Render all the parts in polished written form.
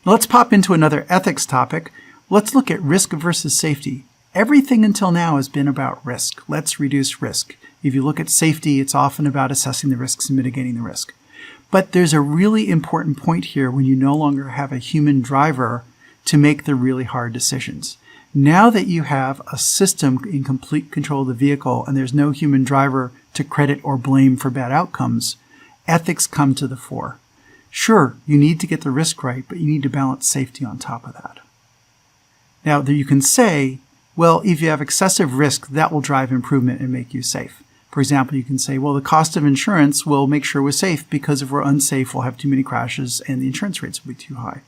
Now let's pop into another ethics topic. Let's look at risk versus safety. Everything until now has been about risk. Let's reduce risk. If you look at safety, it's often about assessing the risks and mitigating the risk. But there's a really important point here when you no longer have a human driver to make the really hard decisions. Now that you have a system in complete control of the vehicle and there's no human driver to credit or blame for bad outcomes, ethics come to the fore. Sure, you need to get the risk right, but you need to balance safety on top of that. Now, you can say, well, if you have excessive risk, that will drive improvement and make you safe. For example, you can say, well, the cost of insurance will make sure we're safe because if we're unsafe, we'll have too many crashes and the insurance rates will be too high.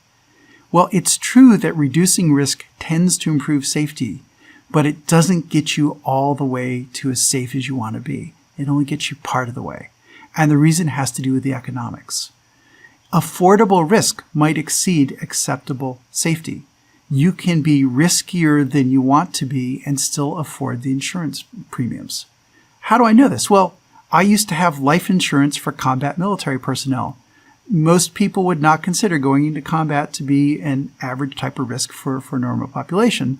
Well, it's true that reducing risk tends to improve safety, but it doesn't get you all the way to as safe as you want to be. It only gets you part of the way. And the reason has to do with the economics. Affordable risk might exceed acceptable safety. You can be riskier than you want to be and still afford the insurance premiums. How do I know this? Well, I used to have life insurance for combat military personnel. Most people would not consider going into combat to be an average type of risk for normal population,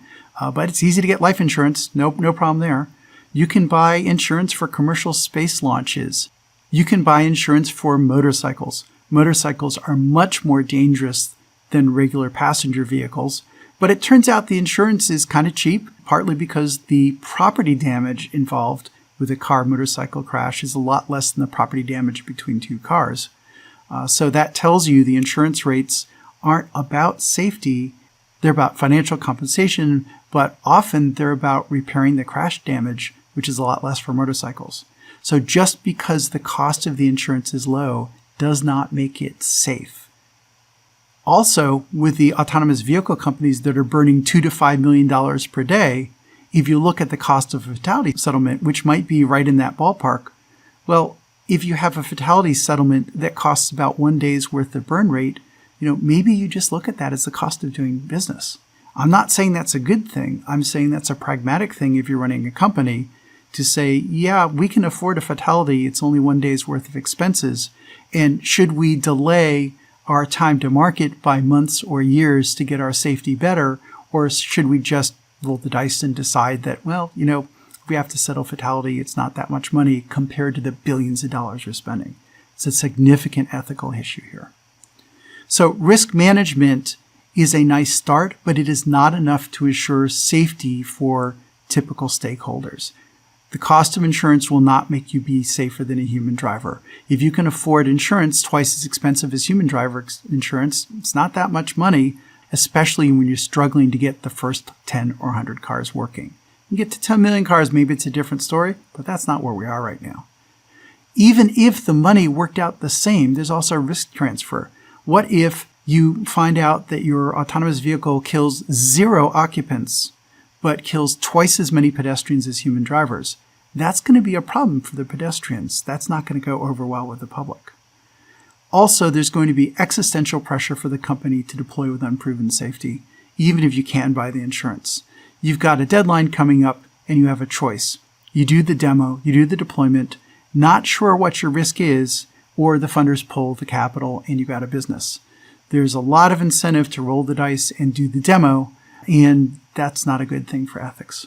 but it's easy to get life insurance. No problem there. You can buy insurance for commercial space launches. You can buy insurance for motorcycles. Motorcycles are much more dangerous than regular passenger vehicles, but it turns out the insurance is kind of cheap, partly because the property damage involved with a car-motorcycle crash is a lot less than the property damage between two cars. So that tells you the insurance rates aren't about safety. They're about financial compensation, but often they're about repairing the crash damage, which is a lot less for motorcycles. So just because the cost of the insurance is low does not make it safe. Also, with the autonomous vehicle companies that are burning $2 to $5 million per day, if you look at the cost of a fatality settlement, which might be right in that ballpark, well, if you have a fatality settlement that costs about 1 day's worth of burn rate, maybe you just look at that as the cost of doing business. I'm not saying that's a good thing. I'm saying that's a pragmatic thing if you're running a company to say, yeah, we can afford a fatality. It's only 1 day's worth of expenses. And should we delay our time to market by months or years to get our safety better? Or should we just roll the dice and decide that, well, if we have to settle fatality, it's not that much money compared to the billions of dollars we're spending. It's a significant ethical issue here. So risk management is a nice start, but it is not enough to assure safety for typical stakeholders. The cost of insurance will not make you be safer than a human driver. If you can afford insurance twice as expensive as human driver insurance, it's not that much money, especially when you're struggling to get the first 10 or 100 cars working. You get to 10 million cars, maybe it's a different story, but that's not where we are right now. Even if the money worked out the same, there's also risk transfer. What if you find out that your autonomous vehicle kills 0 occupants, but kills twice as many pedestrians as human drivers? That's going to be a problem for the pedestrians. That's not going to go over well with the public. Also, there's going to be existential pressure for the company to deploy with unproven safety, even if you can buy the insurance. You've got a deadline coming up and you have a choice. You do the demo, you do the deployment, not sure what your risk is, or the funders pull the capital and you got a business. There's a lot of incentive to roll the dice and do the demo, and that's not a good thing for ethics.